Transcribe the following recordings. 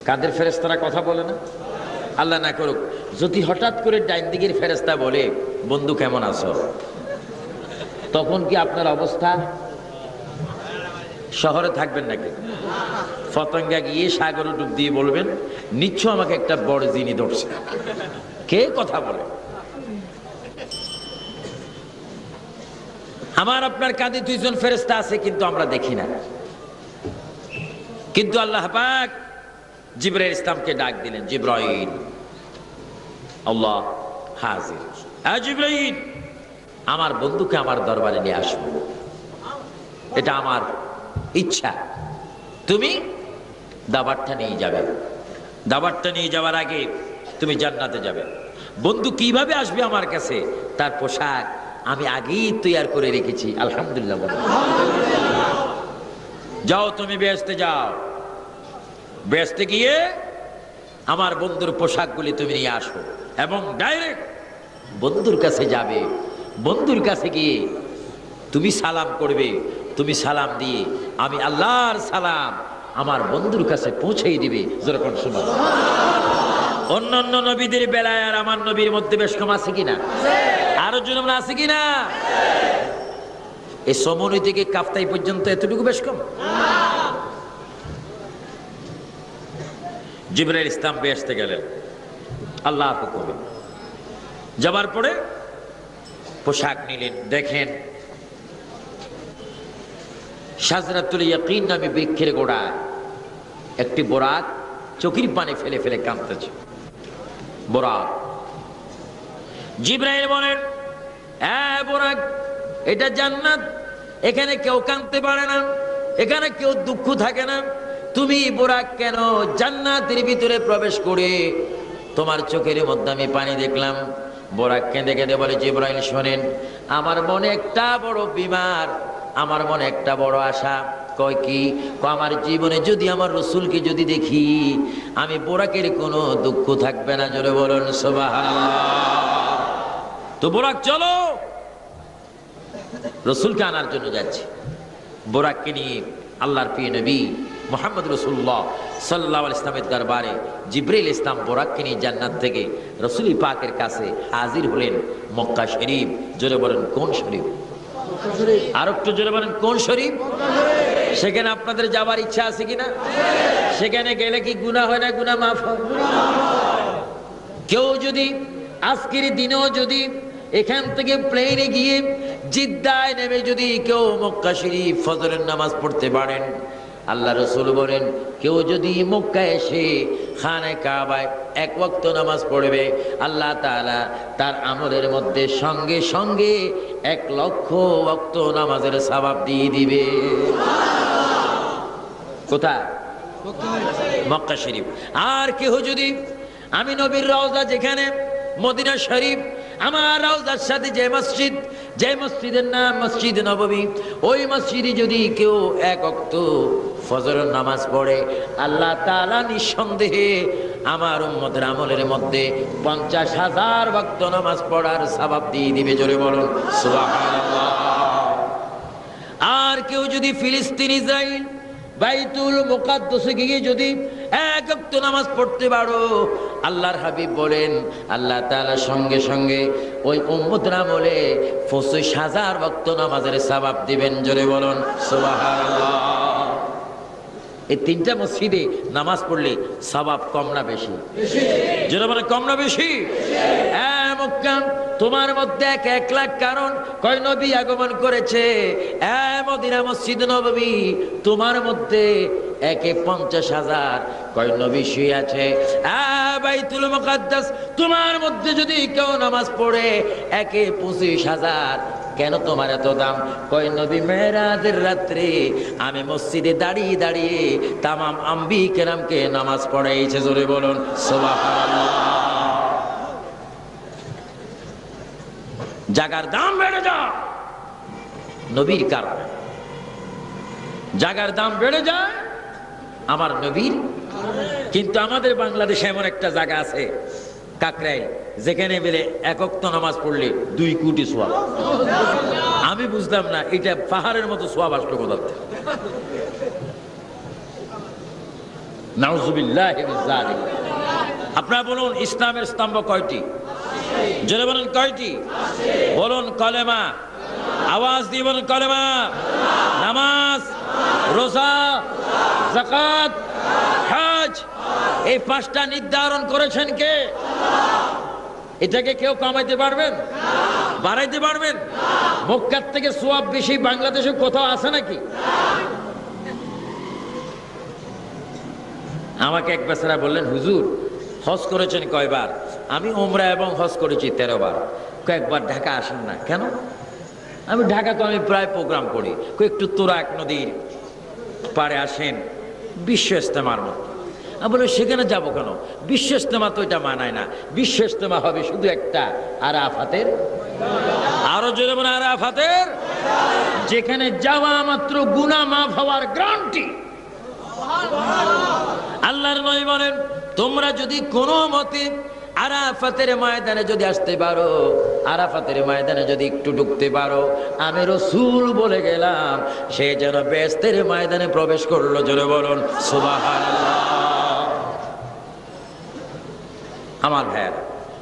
কাদের ফেরেশতারা কথা বলে না? আল্লাহ না করুক যদি হঠাৎ করে ডাইন দিকের ফেরেশতা বলে বন্ধু কেমন আছো, তখন কি আপনার অবস্থা? শহরে থাকবেন নাকি? ফতঙ্গা গিয়ে সাগরে ডুব দিয়ে বলবেন নিশ্চয় আমাকে একটা বড় জিনি ধরছে। কে কথা বলে? আমার আপনার কাঁধে দুইজন ফেরেশতা আছে, কিন্তু আমরা দেখি না। কিন্তু আল্লাহ পাক জিবরাইল ইসলামকে ডাক দিলেন, জিবরাইল, আল্লাহ হাজির, জিবরাইল আমার বন্ধুকে আমার দরবারে নিয়ে আসবো, এটা আমার ইচ্ছা। তুমি দাবারটা নিয়ে যাবে, দাবারটা নিয়ে যাওয়ার আগে তুমি জান্নাতে যাবে। বন্ধু কিভাবে আসবে আমার কাছে, তার পোশাক আমি আগেই তৈরি করে রেখেছি। আলহামদুলিল্লাহ। যাও তুমি বেহেশতে যাও, বেহেশতে গিয়ে আমার বন্ধুর পোশাকগুলি তুমি নিয়ে আসো এবং ডাইরেক্ট বন্ধুর কাছে যাবে। বন্ধুর কাছে গিয়ে তুমি সালাম করবে, তুমি সালাম দিয়ে আমি আল্লাহর সালাম আমার বন্ধুর কাছে পৌঁছেই দিবে। যেরকম শোনো, অন্যান্য নবীদের বেলায় আর আমার নবীর মধ্যে বেশ কম আছে কিনা? আরো জন আছে কিনা? এই সমনি থেকে কাফতাই পর্যন্ত এতটুকু বেশ কম? জিবরাইল ইসলাম বেহেশতে গেলেন আল্লাহর হুকুমে। যাবার পরে পোশাক নিলেন, দেখেন শাজরাতুল ইয়াকিন নামে বৃক্ষের গোড়ায় একটি বোরাক চোখের পানি ফেলে ফেলে কাঁদতেছে। বোরাক, জিবরাইল বলেন, বোরাক, এটা জান্নাত, এখানে কেউ কাঁদতে পারে না, এখানে কেউ দুঃখ থাকে না। তুমি বোরাক কেন জান্নাতের ভিতরে প্রবেশ করে তোমার চোখের মধ্যে আমি পানি দেখলাম। বোরাক কেঁদে কেঁদে বলে, জিবরাইল শোনেন, আমার মনে একটা বড় বিমার, আমার মনে একটা বড় আশা। কয় কি? আমার জীবনে যদি আমার রসুলকে যদি দেখি, আমি বোরাকের কোনো দুঃখ থাকবে না। জোরে বলুন সুবহানাল্লাহ। তো বোরাক চলো, রসুলকে আনার জন্য যাচ্ছে। বোরাককে নিয়ে আল্লাহর প্রিয় নবী মুহাম্মদ রাসূলুল্লাহ সাল্লাল্লাহু আলাইহি ইসলামের দরবারে জিবরাইল ইসলাম বোরাককে নিয়ে জান্নাত থেকে রসুল পাকের কাছে হাজির হলেন। মক্কা শরীফ, জোরে বলেন কোন শরীফ? আর একটু জোরে বলেন কোন শরীফ? সেখানে আপনাদের যাবার ইচ্ছা আছে কিনা? সেখানে গেলে কি গুনাহ হয় না? গুনাহ মাফ হয়। কেউ যদি আজকের দিনেও যদি এখান থেকে প্লেনে গিয়ে জিদ্দায় নেমে যদি কেউ মক্কা শরীফ ফজরের নামাজ পড়তে পারেন, আল্লাহ রসুল বলেন কেউ যদি মক্কা এসে খানে কাবায় এক ওয়াক্ত নামাজ পড়বে, আল্লাহ তাআলা তার আমলের মধ্যে সঙ্গে সঙ্গে 1,00,000 ওয়াক্ত নামাজের সওয়াব দিয়ে দিবে। কোথায়? মক্কা শরীফ। আর কেউ যদি আমি নবীর রওজা যেখানে মদিনা শরীফ, আমার রওজার সাথে যে মসজিদ, যে মসজিদের নাম মসজিদ নববী, ওই মসজিদে যদি কেউ এক ওয়াক্ত ফজরের নামাজ পড়ে, আল্লাহ তাআলা নিঃসন্দেহে আমার উম্মতের আমলের মধ্যে 50,000 ওয়াক্ত নামাজ পড়ার সওয়াব দিয়ে দিবে। জোরে বলুন সুবহানাল্লাহ। আর কেউ যদি ফিলিস্তিন ইসরাইল বাইতুল মুকাদ্দাসে গিয়ে যদি এক ওয়াক্ত নামাজ পড়তে পারো, আল্লাহর হাবিব বলেন আল্লাহ তাআলা সঙ্গে সঙ্গে ওই উম্মতের আমলে 25,000 ওয়াক্ত নামাজের সওয়াব দিবেন। জোরে বলুন সুবহানাল্লাহ। এই তিনটা মসজিদে নামাজ পড়লে সওয়াব কম না বেশি? জোরে বলেন কম না বেশি? মক্কা, তোমার মধ্যে 1,00,000 কারণ কয় নবী আগমন করেছে। মদিনা মসজিদ নববী, তোমার মধ্যে 50,000 কয় নবী শুয়ে আছে। বাইতুল মুকাদ্দাস, তোমার মধ্যে যদি কেউ নামাজ পড়ে 25,000। কেন তোমার এত দাম? কয় নবী মেরাজের রাত্রে আমি মসজিদে দাঁড়িয়ে দাঁড়িয়ে তামাম আম্বিয়া কেরামকে নামাজ পড়াইছে। জোরে বলুন সুবহানাল্লাহ। জায়গার দাম বেড়ে যায় নবীর কারণে, জায়গার দাম বেড়ে যায় আমার নবীর। কিন্তু আমাদের বাংলাদেশে এমন একটা জায়গা আছে কাকরাইল, যেখানে বেলে এক ওয়াক্ত নামাজ পড়লে 2 কোটি সওয়াব। আমি বুঝলাম না এটা পাহাড়ের মতো সওয়াব আসলো কোথা থেকে। নাউযুবিল্লাহি মিন যালিক। আপনারা বলুন ইসলামের স্তম্ভ কয়টি? জোরে বলুন কয়টি? বলুন কলেমা, আওয়াজ দিয়ে বলুন কলেমা, নামাজ, রোজা, যাকাত, হজ। এই পাঁচটা নির্ধারণ করেছেন কে? এটাকে কেউ কমাইতে পারবেন? বাড়াইতে পারবেন? মক্কার থেকে সওয়াব বেশি বাংলাদেশে কোথাও আছে নাকি? আমাকে এক বেচারা বললেন, হুজুর হজ করেছেন কয়বার? আমি উমরা এবং হজ করেছি 13 বার। কয়েকবার ঢাকা আসেন না কেন? আমি ঢাকা তো আমি প্রায় প্রোগ্রাম করি। একটু তুরাগ নদীর পাড়ে আসেন, বিশ্ব ইজতেমার মতো। আমি বলি সেখানে যাবো কেন? বিশ্ব ইজতেমা তো এটা মানায় না। বিশ্ব ইজতেমা হবে শুধু একটা, আরাফাতের। আরো জোরে বলে আরাফাতের, যেখানে যাওয়া মাত্র গুনাহ মাফ হওয়ার গ্যারান্টি। আল্লাহর নবী বলেন, তোমরা যদি কোনো মতে আরাফাতের ময়দানে যদি আসতে পারো, আরাফাতের ময়দানে যদি একটু ঢুকতে পারো, আমি রাসূল বলে গেলাম সে যেন বেহেশতের ময়দানে প্রবেশ করলো। জোরে বলুন সুবহানাল্লাহ। আমার ভাইয়ারা,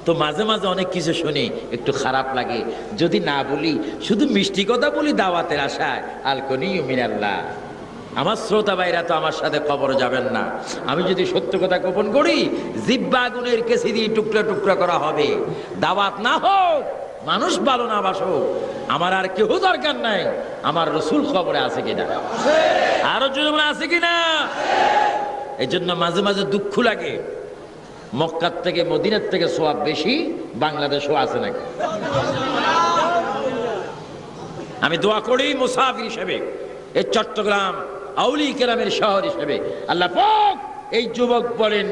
তো মাঝে মাঝে অনেক কিছু শুনি, একটু খারাপ লাগে। যদি না বলি, শুধু মিষ্টি কথা বলি দাওয়াতের আশায়, আলকুনিয়ু মিনাল্লাহ। আমার শ্রোতা ভাইরা তো আমার সাথে কবর যাবেন না। আমি যদি সত্য কথা গোপন করি, জিহ্বা আগুনের কেসি দিয়ে টুকরা টুকরা করা হবে। দাওয়াত না হোক, মানুষ ভালো না বাসুক, আমার আর কেউ দরকার নাই। আমার রাসূল কবরে আছে কিনা? আরো জোরে বলে আছে কিনা? এই জন্য মাঝে মাঝে দুঃখ লাগে, মক্কার থেকে মদিনার থেকে সওয়াব বেশি বাংলাদেশও আছে নাকি? আমি দোয়া করি মুসাফির হিসেবে, এই চট্টগ্রাম আউলিয়া কেরামের শহর হিসেবে, আল্লাহ পাক এই যুবক বলেন,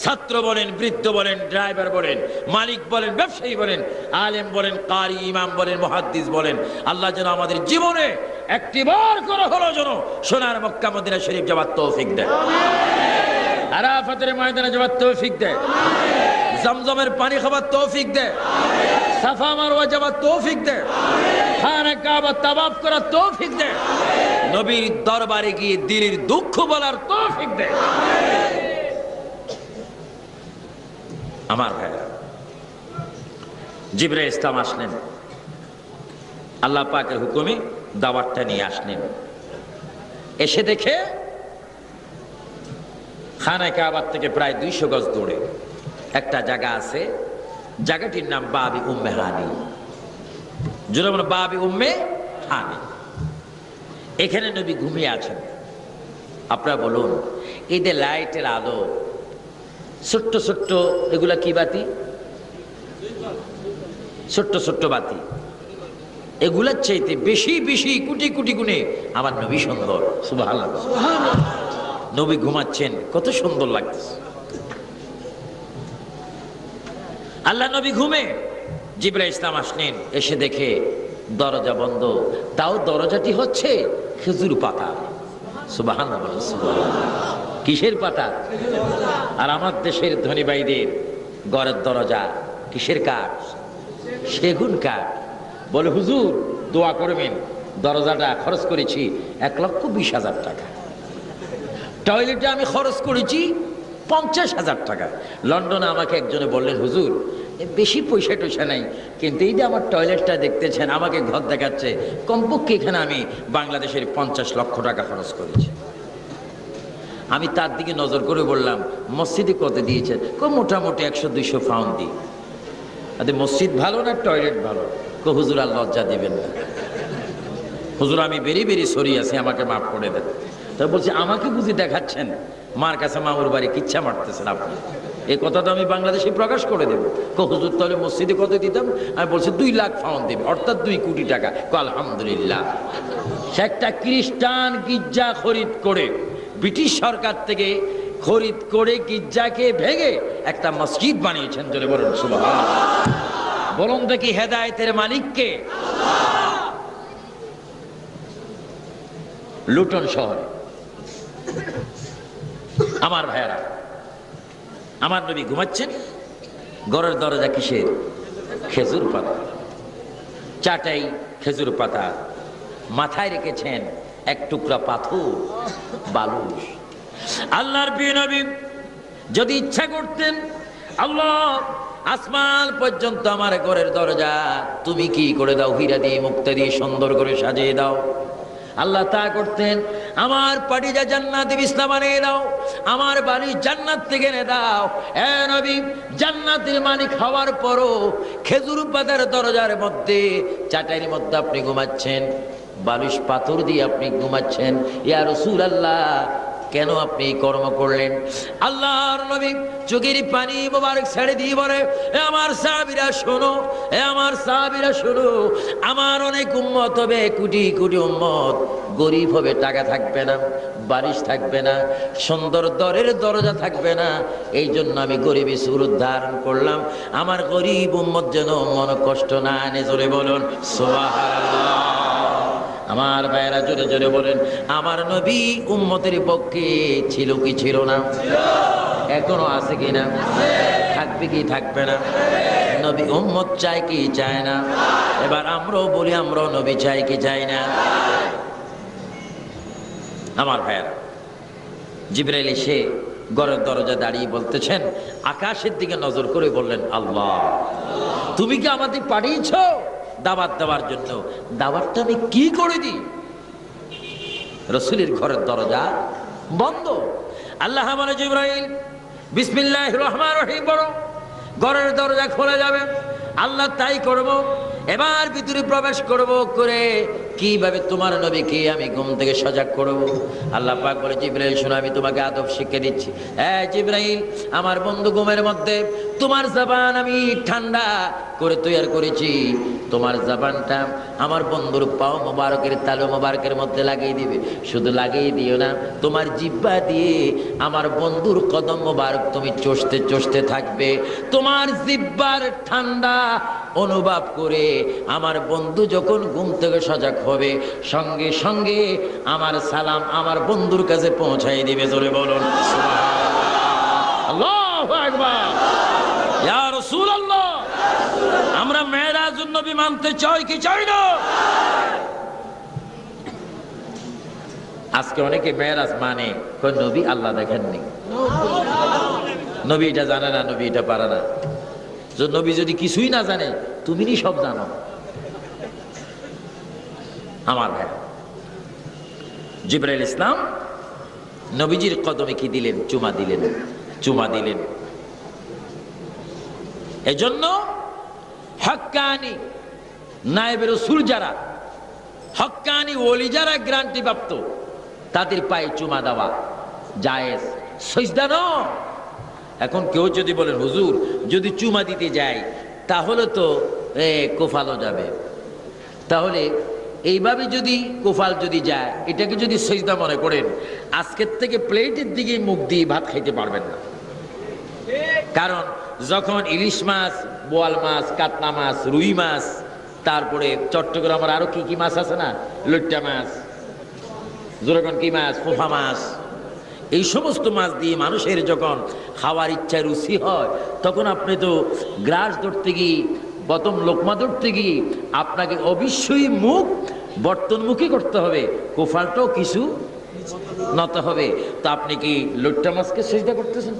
ছাত্র বলেন, বৃদ্ধ বলেন, ড্রাইভার বলেন, মালিক বলেন, ব্যবসায়ী বলেন, আলেম বলেন, কারি, ইমাম বলেন, মুহাদ্দিস বলেন, আল্লাহ যেন আমাদের জীবনে একটিবার করে হলো যেন সোনার মক্কা মদিনা শরীফ যাওয়ার তৌফিক দেয়, আরাফাতের ময়দানে যাওয়ার তৌফিক দেয়, জমজমের পানি খাবার তৌফিক দেয়, সাফা মারওয়া যাওয়ার তৌফিক দেয়, খানা কাবা তাওয়াফ করার তৌফিক দেয়, নবীর দরবারে গিয়ে দিলের দুঃখ বলার তৌফিক দেয়। আমার ভাইরা, জিবরাইল ইসলাম আসলেন, আল্লাহ পাকের হুকুমে দাওয়াতটা নিয়ে আসলেন। এসে দেখে খানা কাবার থেকে প্রায় 200 গজ দূরে একটা জায়গা আছে, জায়গাটির নাম বাবি উম্মে হানি। জোরে বলো বাবি উম্মে হানি। এখানে নবী ঘুমিয়ে আছেন। আপনারা বলুন, এই যে লাইটের আলো, ছোট্ট ছোট্ট এগুলা কি বাতি? ছোট্ট ছোট্ট বাতি। এগুলার চাইতে বেশি বেশি কোটি কোটি গুণে আমার নবী সুন্দর। সুবহানাল্লাহ। নবী ঘুমাচ্ছেন, কত সুন্দর লাগতেছে। আল্লাহ নবী ঘুমে, জিবরাইল ইসলাম আসলেন, এসে দেখে দরজা বন্ধ, তাও দরজাটি হচ্ছে খেজুর পাতা। সুবহানাল্লাহ। কিসের পাতা? আর আমার দেশের ধনী ভাইদের ঘরের দরজা কিসের কাঠ? সেগুন কাঠ। বলে হুজুর দোয়া করবেন, দরজাটা খরচ করেছি 1,20,000 টাকা। টয়লেটে আমি খরচ করেছি 50,000 টাকা। লন্ডনে আমাকে একজনে বললেন, হুজুর বেশি পয়সা টয়সা নাই, কিন্তু এই যে আমার টয়লেটটা দেখতেছেন, আমাকে ঘর দেখাচ্ছে, কমপক্ষে এখানে আমি বাংলাদেশের 50 লক্ষ টাকা খরচ করেছি। আমি তার দিকে নজর করে বললাম, মসজিদে কত দিয়েছেন? মোটামুটি 100-200 পাউন্ড দিই। আরে মসজিদ ভালো না টয়লেট ভালো? হুজুর আর লজ্জা দিবেন না, হুজুর আমি বেরি বেরি সরি আছি, আমাকে মাফ করে দেন। তা বলছি, আমাকে বুঝি দেখাচ্ছেন? মার কাছে মামুর বাড়ি কিচ্ছা মারতেছেন আপনি। এই কথা তো আমি বাংলাদেশে প্রকাশ করে দেবো। হুজুর তাহলে মসজিদে কত দিতাম? আমি বলছি 2 লাখ পাউন্ড দেবে, অর্থাৎ 2 কোটি টাকা। আলহামদুলিল্লাহ। সে একটা খ্রিস্টান গির্জা খরিদ করে, ব্রিটিশ সরকার থেকে খরিদ করে গির্জাকে ভেঙে একটা মসজিদ বানিয়েছেন। জোরে বলুন সুবহানাল্লাহ। বলুন দেখি হেদায়েতের মালিক কে? লুটন শহরে। আমার ভাইয়ারা, আমার নবী ঘুমাচ্ছেন, ঘরের দরজা কিসের? খেজুর পাতা। চাটাই খেজুর পাতা, মাথায় রেখেছেন এক টুকরা পাথর, বালুস। আল্লাহর প্রিয় নবী যদি ইচ্ছা করতেন, আল্লাহ আসমান পর্যন্ত আমার ঘরের দরজা তুমি কি করে দাও, হীরা দিয়ে মুক্তা দিয়ে সুন্দর করে সাজিয়ে দাও। আল্লাহ তা করতেন, আমার পাটিজা জান্নাতি বিছনা বানিয়ে দাও, আমার বাড়ি জান্নাত থেকে এনে দাও। এ নবী, জান্নাতের মালিক হওয়ার পরও খেজুর পাতার দরজার মধ্যে চাটাইয়ের মধ্যে আপনি ঘুমাচ্ছেন, বালিশ পাথর দিয়ে আপনি ঘুমাচ্ছেন। ইয়া রাসূলুল্লাহ, কেন আপনি এই কর্ম করলেন? আল্লাহর নবী চোখের পানি মোবারক ছেড়ে দিয়ে বলে, এ আমার সাহাবীরা শোনো, এ আমার সাহাবীরা শোনো, আমার অনেক উম্মত হবে, কোটি কোটি উম্মত, গরিব হবে, টাকা থাকবে না, বারিশ থাকবে না, সুন্দর দরের দরজা থাকবে না। এই জন্য আমি গরিবী সুরত ধারণ করলাম, আমার গরিব উম্মত যেন মন কষ্ট না আনে। জোরে বলুন সুবহানাল্লাহ। আমার ভাইয়েরা জোরে জোরে বলেন, আমার নবী উম্মতের পক্ষে ছিল কি ছিল না? এখনো আছে কি না? থাকবে কি থাকবে না? নবী উম্মত চায় কি চায় না? এবার আমরাও বলি, আমরাও নবী চাই কি চাই না? আমার ভাইয়েরা, জিবরাইল এসে ঘরের দরজা দাঁড়িয়ে বলতেছেন, আকাশের দিকে নজর করে বললেন, আল্লাহ তুমি কি আমাদের পাঠিয়েছো দাওয়াত দেওয়ার জন্য? দাওয়াতটা আমি কি করে দিই? রাসূলের ঘরের দরজা বন্ধ। আল্লাহ বলে, জিবরাইল বিসমিল্লাহির রহমানির রহিম বলো, ঘরের দরজা খুলে যাবে। আল্লাহ তাই করব। এবার ভিতরে প্রবেশ করব, করে কিভাবে তোমার নবীকে আমি ঘুম থেকে সজাগ করব। আল্লাহ পাক বলে, জিবরাইল শোনো, আমি তোমাকে আদব শিক্ষা দিচ্ছি। হ্যাঁ জিবরাইল, আমার বন্ধু ঘুমের মধ্যে তোমার জবান আমি ঠান্ডা করে তৈরি করেছি। তোমার জবানটা আমার বন্ধুর পাও মোবারকের তালু মোবারকের মধ্যে লাগিয়ে দিবে। শুধু লাগিয়ে দিও না, তোমার জিহ্বা দিয়ে আমার বন্ধুর কদম মোবারক তুমি চষতে চষতে থাকবে। তোমার জিহ্বার ঠান্ডা অনুভব করে আমার বন্ধু যখন ঘুম থেকে সজাগ হবে, সঙ্গে সঙ্গে আমার সালাম আমার বন্ধুর কাছে পৌঁছাই দিবে। জোরে বলুন সুবহানাল্লাহ। আল্লাহু আকবার। ইয়া রাসূলুল্লাহ, আমরা মেরাজুন নবী মানতে চাই কি চাই না? আজকে অনেকে মেরাজ মানে, কই নবী আল্লাহ দেখেননি, নবী এটা জানে না, নবী এটা পারে না। নবী যদি কিছুই না জানে, তুমি সব জানো। আমার ভাই, জিবরাইল ইসলাম নবীজির কদমে কি দিলেন? চুমা দিলেন, চুমা দিলেন। এজন্য হক্কানি নায়েবে রাসূল যারা, হক্কানি ওলি যারা গ্যারান্টি প্রাপ্ত, তাদের পায়ে চুমা দেওয়া জায়েজ, সিজদা নয়। এখন কেউ যদি বলেন, হুজুর যদি চুমা দিতে যায় তাহলে তো কোফালও যাবে, তাহলে এইভাবে যদি কোফাল যদি যায়, এটাকে যদি সিজদা মনে করেন, আজকের থেকে প্লেটের দিকে মুখ দিয়ে ভাত খাইতে পারবেন না। কারণ যখন ইলিশ মাছ, বোয়াল মাছ, কাতলা মাছ, রুই মাছ, তারপরে চট্টগ্রামের আরো কি কি মাছ আছে না, লইট্টা মাছ, যেরকম কি মাছ, পোফা মাছ, এই সমস্ত মাছ দিয়ে মানুষের যখন খাওয়ার ইচ্ছা রুচি হয়, তখন আপনি তো গ্রাস ধরতে গিয়ে, প্রথম লোকমা ধরতে গিয়ে আপনাকে অবশ্যই মুখ বর্তনমুখী করতে হবে, কোফালটাও কিছু নত হবে। তো আপনি কি লইট্টা মাছকে সিজদা করতেছেন?